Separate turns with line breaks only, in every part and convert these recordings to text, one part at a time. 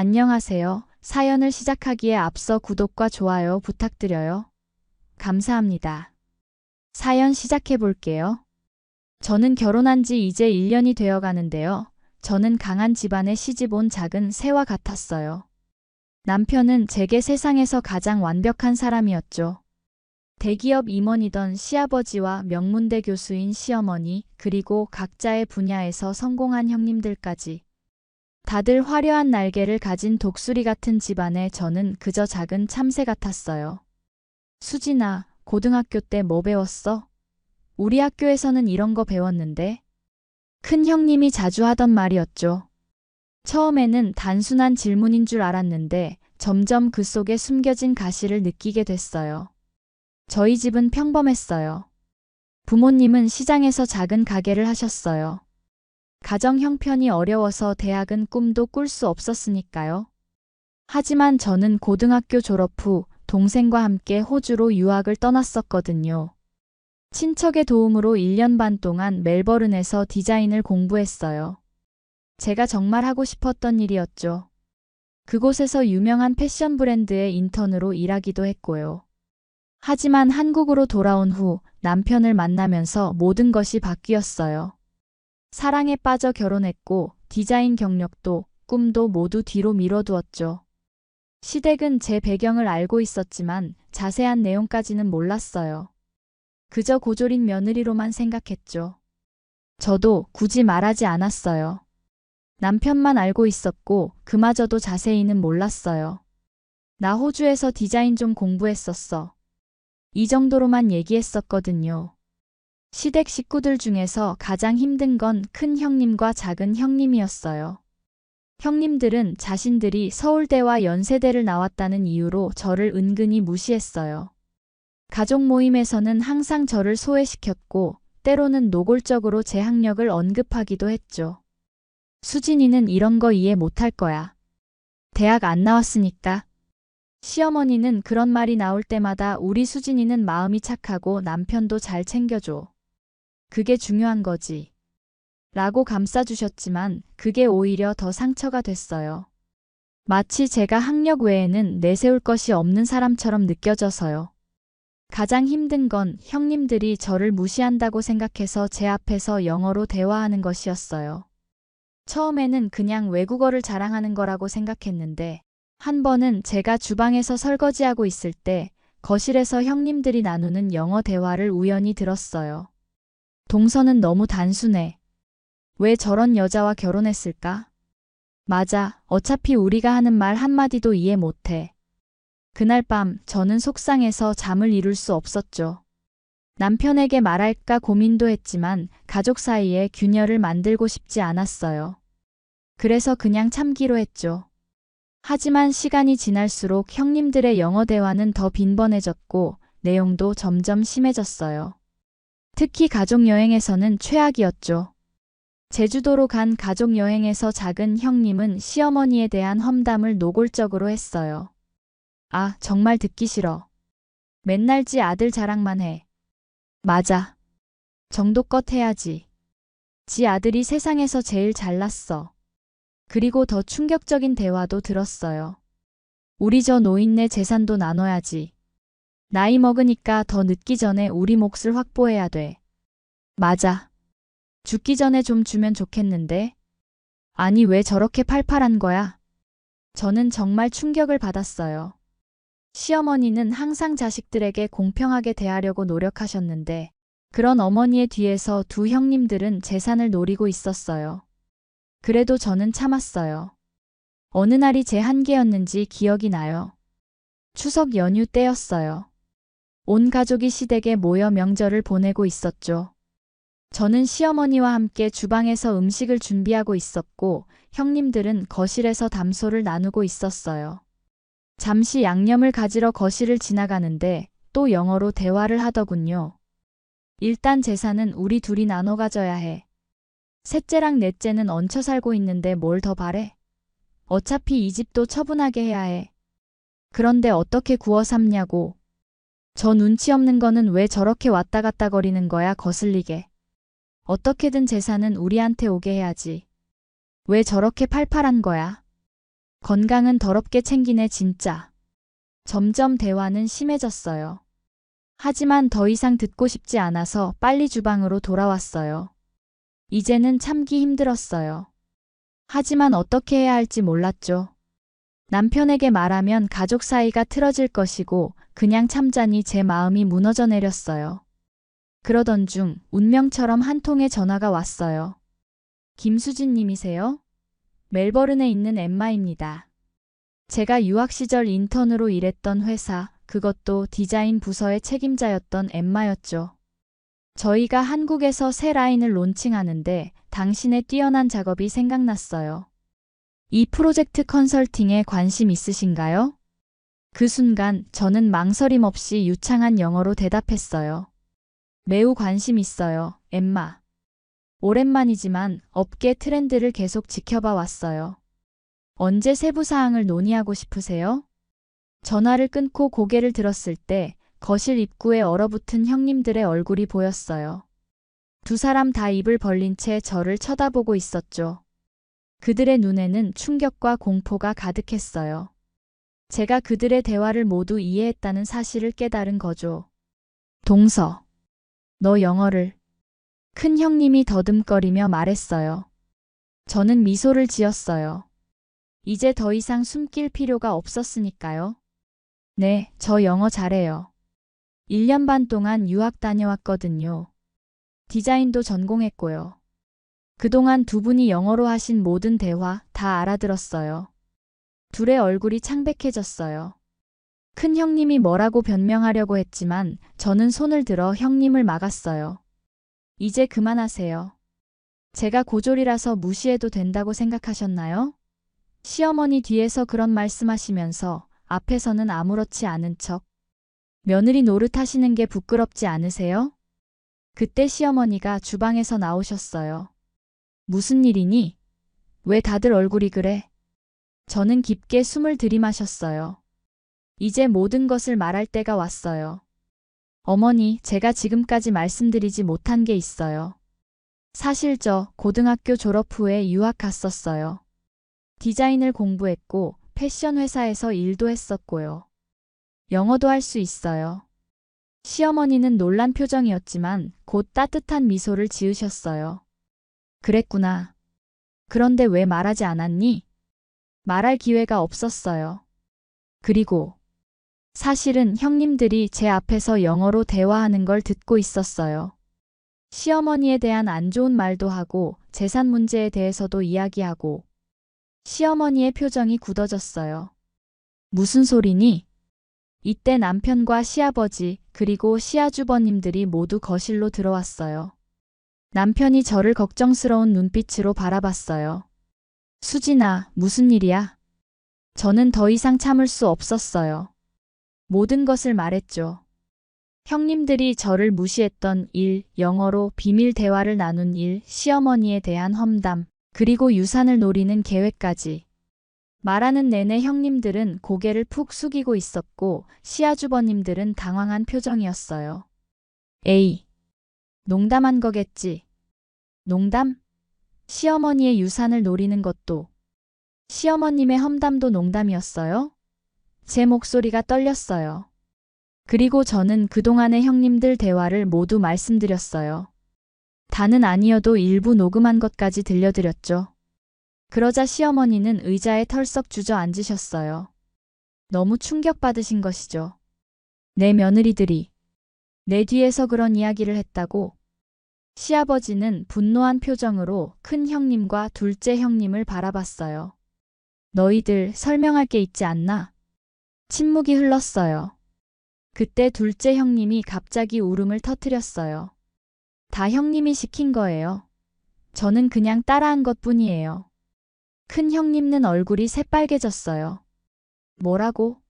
안녕하세요. 사연을 시작하기에 앞서 구독과 좋아요 부탁드려요. 감사합니다. 사연 시작해 볼게요. 저는 결혼한 지 이제 1년이 되어 가는데요. 저는 강한 집안에 시집 온 작은 새와 같았어요. 남편은 제게 세상에서 가장 완벽한 사람이었죠. 대기업 임원이던 시아버지와 명문대 교수인 시어머니, 그리고 각자의 분야에서 성공한 형님들까지. 다들 화려한 날개를 가진 독수리 같은 집안에 저는 그저 작은 참새 같았어요. 수진아, 고등학교 때 뭐 배웠어? 우리 학교에서는 이런 거 배웠는데. 큰 형님이 자주 하던 말이었죠. 처음에는 단순한 질문인 줄 알았는데 점점 그 속에 숨겨진 가시를 느끼게 됐어요. 저희 집은 평범했어요. 부모님은 시장에서 작은 가게를 하셨어요. 가정 형편이 어려워서 대학은 꿈도 꿀 수 없었으니까요. 하지만 저는 고등학교 졸업 후 동생과 함께 호주로 유학을 떠났었거든요. 친척의 도움으로 1년 반 동안 멜버른에서 디자인을 공부했어요. 제가 정말 하고 싶었던 일이었죠. 그곳에서 유명한 패션 브랜드의 인턴으로 일하기도 했고요. 하지만 한국으로 돌아온 후 남편을 만나면서 모든 것이 바뀌었어요. 사랑에 빠져 결혼했고 디자인 경력도 꿈도 모두 뒤로 미뤄두었죠. 시댁은 제 배경을 알고 있었지만 자세한 내용까지는 몰랐어요. 그저 고졸인 며느리로만 생각했죠. 저도 굳이 말하지 않았어요. 남편만 알고 있었고 그마저도 자세히는 몰랐어요. 나 호주에서 디자인 좀 공부했었어. 이 정도로만 얘기했었거든요. 시댁 식구들 중에서 가장 힘든 건 큰 형님과 작은 형님이었어요. 형님들은 자신들이 서울대와 연세대를 나왔다는 이유로 저를 은근히 무시했어요. 가족 모임에서는 항상 저를 소외시켰고 때로는 노골적으로 제 학력을 언급하기도 했죠. 수진이는 이런 거 이해 못할 거야. 대학 안 나왔으니까. 시어머니는 그런 말이 나올 때마다 우리 수진이는 마음이 착하고 남편도 잘 챙겨줘. 그게 중요한 거지. 라고 감싸주셨지만 그게 오히려 더 상처가 됐어요. 마치 제가 학력 외에는 내세울 것이 없는 사람처럼 느껴져서요. 가장 힘든 건 형님들이 저를 무시한다고 생각해서 제 앞에서 영어로 대화하는 것이었어요. 처음에는 그냥 외국어를 자랑하는 거라고 생각했는데 한 번은 제가 주방에서 설거지하고 있을 때 거실에서 형님들이 나누는 영어 대화를 우연히 들었어요. 동서는 너무 단순해. 왜 저런 여자와 결혼했을까? 맞아, 어차피 우리가 하는 말 한마디도 이해 못해. 그날 밤 저는 속상해서 잠을 이룰 수 없었죠. 남편에게 말할까 고민도 했지만 가족 사이에 균열을 만들고 싶지 않았어요. 그래서 그냥 참기로 했죠. 하지만 시간이 지날수록 형님들의 영어 대화는 더 빈번해졌고 내용도 점점 심해졌어요. 특히 가족여행에서는 최악이었죠. 제주도로 간 가족여행에서 작은 형님은 시어머니에 대한 험담을 노골적으로 했어요. 아, 정말 듣기 싫어. 맨날 지 아들 자랑만 해. 맞아. 정도껏 해야지. 지 아들이 세상에서 제일 잘났어. 그리고 더 충격적인 대화도 들었어요. 우리 저 노인네 재산도 나눠야지. 나이 먹으니까 더 늦기 전에 우리 몫을 확보해야 돼. 맞아. 죽기 전에 좀 주면 좋겠는데. 아니 왜 저렇게 팔팔한 거야? 저는 정말 충격을 받았어요. 시어머니는 항상 자식들에게 공평하게 대하려고 노력하셨는데 그런 어머니의 뒤에서 두 형님들은 재산을 노리고 있었어요. 그래도 저는 참았어요. 어느 날이 제 한계였는지 기억이 나요. 추석 연휴 때였어요. 온 가족이 시댁에 모여 명절을 보내고 있었죠. 저는 시어머니와 함께 주방에서 음식을 준비하고 있었고 형님들은 거실에서 담소를 나누고 있었어요. 잠시 양념을 가지러 거실을 지나가는데 또 영어로 대화를 하더군요. 일단 재산은 우리 둘이 나눠 가져야 해. 셋째랑 넷째는 얹혀 살고 있는데 뭘 더 바래? 어차피 이 집도 처분하게 해야 해. 그런데 어떻게 구워 삶냐고. 저 눈치 없는 거는 왜 저렇게 왔다 갔다 거리는 거야 거슬리게. 어떻게든 재산은 우리한테 오게 해야지. 왜 저렇게 팔팔한 거야? 건강은 더럽게 챙기네 진짜. 점점 대화는 심해졌어요. 하지만 더 이상 듣고 싶지 않아서 빨리 주방으로 돌아왔어요. 이제는 참기 힘들었어요. 하지만 어떻게 해야 할지 몰랐죠. 남편에게 말하면 가족 사이가 틀어질 것이고 그냥 참자니 제 마음이 무너져 내렸어요. 그러던 중 운명처럼 한 통의 전화가 왔어요. 김수진 님이세요? 멜버른에 있는 엠마입니다. 제가 유학 시절 인턴으로 일했던 회사, 그것도 디자인 부서의 책임자였던 엠마였죠. 저희가 한국에서 새 라인을 론칭하는데 당신의 뛰어난 작업이 생각났어요. 이 프로젝트 컨설팅에 관심 있으신가요? 그 순간 저는 망설임 없이 유창한 영어로 대답했어요. 매우 관심 있어요, 엠마. 오랜만이지만 업계 트렌드를 계속 지켜봐 왔어요. 언제 세부 사항을 논의하고 싶으세요? 전화를 끊고 고개를 들었을 때 거실 입구에 얼어붙은 형님들의 얼굴이 보였어요. 두 사람 다 입을 벌린 채 저를 쳐다보고 있었죠. 그들의 눈에는 충격과 공포가 가득했어요. 제가 그들의 대화를 모두 이해했다는 사실을 깨달은 거죠. 동서, 너 영어를. 큰 형님이 더듬거리며 말했어요. 저는 미소를 지었어요. 이제 더 이상 숨길 필요가 없었으니까요. 네, 저 영어 잘해요. 1년 반 동안 유학 다녀왔거든요. 디자인도 전공했고요. 그동안 두 분이 영어로 하신 모든 대화 다 알아들었어요. 둘의 얼굴이 창백해졌어요. 큰 형님이 뭐라고 변명하려고 했지만 저는 손을 들어 형님을 막았어요. 이제 그만하세요. 제가 고졸이라서 무시해도 된다고 생각하셨나요? 시어머니 뒤에서 그런 말씀하시면서 앞에서는 아무렇지 않은 척. 며느리 노릇하시는 게 부끄럽지 않으세요? 그때 시어머니가 주방에서 나오셨어요. 무슨 일이니? 왜 다들 얼굴이 그래? 저는 깊게 숨을 들이마셨어요. 이제 모든 것을 말할 때가 왔어요. 어머니, 제가 지금까지 말씀드리지 못한 게 있어요. 사실 저 고등학교 졸업 후에 유학 갔었어요. 디자인을 공부했고 패션 회사에서 일도 했었고요. 영어도 할 수 있어요. 시어머니는 놀란 표정이었지만 곧 따뜻한 미소를 지으셨어요. 그랬구나. 그런데 왜 말하지 않았니? 말할 기회가 없었어요. 그리고 사실은 형님들이 제 앞에서 영어로 대화하는 걸 듣고 있었어요. 시어머니에 대한 안 좋은 말도 하고 재산 문제에 대해서도 이야기하고. 시어머니의 표정이 굳어졌어요. 무슨 소리니? 이때 남편과 시아버지 그리고 시아주버님들이 모두 거실로 들어왔어요. 남편이 저를 걱정스러운 눈빛으로 바라봤어요. 수진아, 무슨 일이야? 저는 더 이상 참을 수 없었어요. 모든 것을 말했죠. 형님들이 저를 무시했던 일, 영어로 비밀 대화를 나눈 일, 시어머니에 대한 험담, 그리고 유산을 노리는 계획까지. 말하는 내내 형님들은 고개를 푹 숙이고 있었고 시아주버님들은 당황한 표정이었어요. 에이, 농담한 거겠지. 농담? 시어머니의 유산을 노리는 것도. 시어머님의 험담도 농담이었어요? 제 목소리가 떨렸어요. 그리고 저는 그동안의 형님들 대화를 모두 말씀드렸어요. 다는 아니어도 일부 녹음한 것까지 들려드렸죠. 그러자 시어머니는 의자에 털썩 주저앉으셨어요. 너무 충격받으신 것이죠. 내 며느리들이 내 뒤에서 그런 이야기를 했다고. 시아버지는 분노한 표정으로 큰 형님과 둘째 형님을 바라봤어요. 너희들 설명할 게 있지 않나? 침묵이 흘렀어요. 그때 둘째 형님이 갑자기 울음을 터뜨렸어요. 다 형님이 시킨 거예요. 저는 그냥 따라한 것뿐이에요. 큰 형님는 얼굴이 새빨개졌어요. 뭐라고?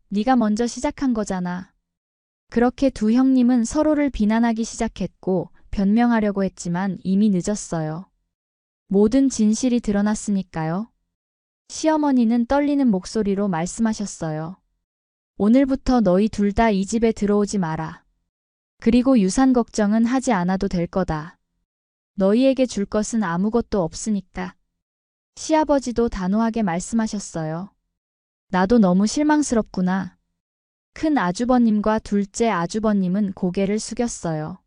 네가 먼저 시작한 거잖아. 그렇게 두 형님은 서로를 비난하기 시작했고 변명하려고 했지만 이미 늦었어요. 모든 진실이 드러났으니까요. 시어머니는 떨리는 목소리로 말씀하셨어요. 오늘부터 너희 둘 다 이 집에 들어오지 마라. 그리고 유산 걱정은 하지 않아도 될 거다. 너희에게 줄 것은 아무것도 없으니까. 시아버지도 단호하게 말씀하셨어요. 나도 너무 실망스럽구나. 큰 아주버님과 둘째 아주버님은 고개를 숙였어요.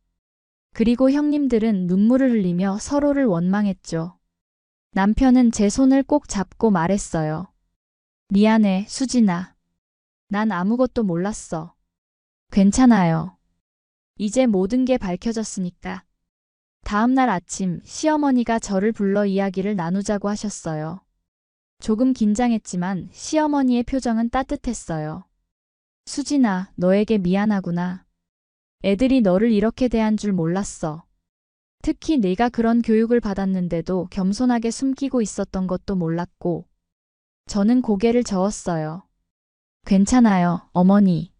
그리고 형님들은 눈물을 흘리며 서로를 원망했죠. 남편은 제 손을 꼭 잡고 말했어요. 미안해, 수진아. 난 아무것도 몰랐어. 괜찮아요. 이제 모든 게 밝혀졌으니까. 다음 날 아침 시어머니가 저를 불러 이야기를 나누자고 하셨어요. 조금 긴장했지만 시어머니의 표정은 따뜻했어요. 수진아, 너에게 미안하구나. 애들이 너를 이렇게 대한 줄 몰랐어. 특히 내가 그런 교육을 받았는데도 겸손하게 숨기고 있었던 것도 몰랐고. 저는 고개를 저었어요. 괜찮아요, 어머니.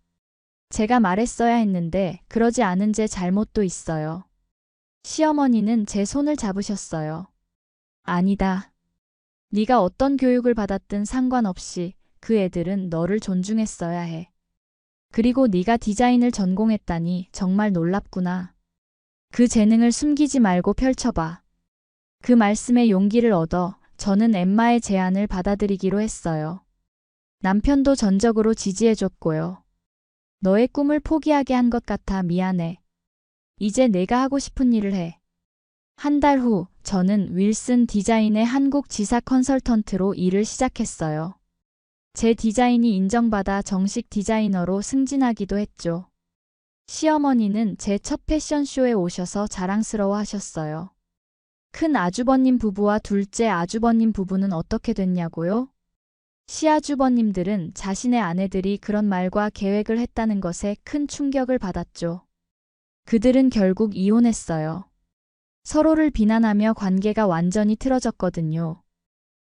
제가 말했어야 했는데 그러지 않은 제 잘못도 있어요. 시어머니는 제 손을 잡으셨어요. 아니다. 네가 어떤 교육을 받았든 상관없이 그 애들은 너를 존중했어야 해. 그리고 네가 디자인을 전공했다니 정말 놀랍구나. 그 재능을 숨기지 말고 펼쳐봐. 그 말씀에 용기를 얻어 저는 엠마의 제안을 받아들이기로 했어요. 남편도 전적으로 지지해줬고요. 너의 꿈을 포기하게 한 것 같아 미안해. 이제 내가 하고 싶은 일을 해. 한 달 후 저는 윌슨 디자인의 한국 지사 컨설턴트로 일을 시작했어요. 제 디자인이 인정받아 정식 디자이너로 승진하기도 했죠. 시어머니는 제 첫 패션쇼에 오셔서 자랑스러워 하셨어요. 큰 아주버님 부부와 둘째 아주버님 부부는 어떻게 됐냐고요? 시아주버님들은 자신의 아내들이 그런 말과 계획을 했다는 것에 큰 충격을 받았죠. 그들은 결국 이혼했어요. 서로를 비난하며 관계가 완전히 틀어졌거든요.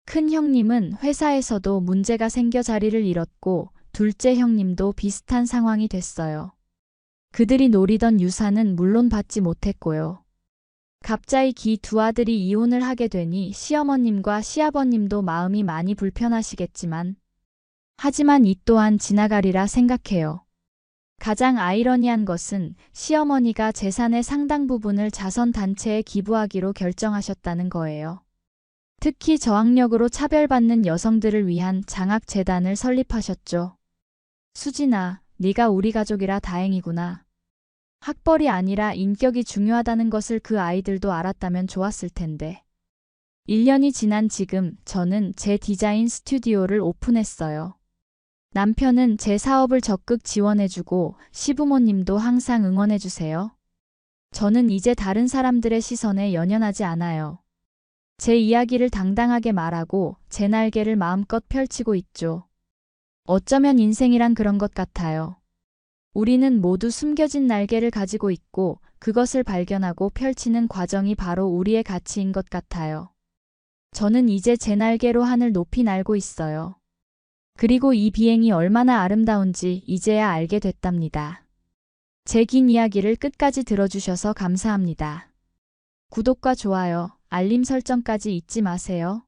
큰 형님은 회사에서도 문제가 생겨 자리를 잃었고 둘째 형님도 비슷한 상황이 됐어요. 그들이 노리던 유산은 물론 받지 못했고요. 갑자기 두 아들이 이혼을 하게 되니 시어머님과 시아버님도 마음이 많이 불편하시겠지만 하지만 이 또한 지나가리라 생각해요. 가장 아이러니한 것은 시어머니가 재산의 상당 부분을 자선단체에 기부하기로 결정하셨다는 거예요. 특히 저학력으로 차별받는 여성들을 위한 장학재단을 설립하셨죠. 수진아, 네가 우리 가족이라 다행이구나. 학벌이 아니라 인격이 중요하다는 것을 그 아이들도 알았다면 좋았을 텐데. 1년이 지난 지금 저는 제 디자인 스튜디오를 오픈했어요. 남편은 제 사업을 적극 지원해주고 시부모님도 항상 응원해주세요. 저는 이제 다른 사람들의 시선에 연연하지 않아요. 제 이야기를 당당하게 말하고 제 날개를 마음껏 펼치고 있죠. 어쩌면 인생이란 그런 것 같아요. 우리는 모두 숨겨진 날개를 가지고 있고 그것을 발견하고 펼치는 과정이 바로 우리의 가치인 것 같아요. 저는 이제 제 날개로 하늘 높이 날고 있어요. 그리고 이 비행이 얼마나 아름다운지 이제야 알게 됐답니다. 제 긴 이야기를 끝까지 들어주셔서 감사합니다. 구독과 좋아요, 알림 설정까지 잊지 마세요.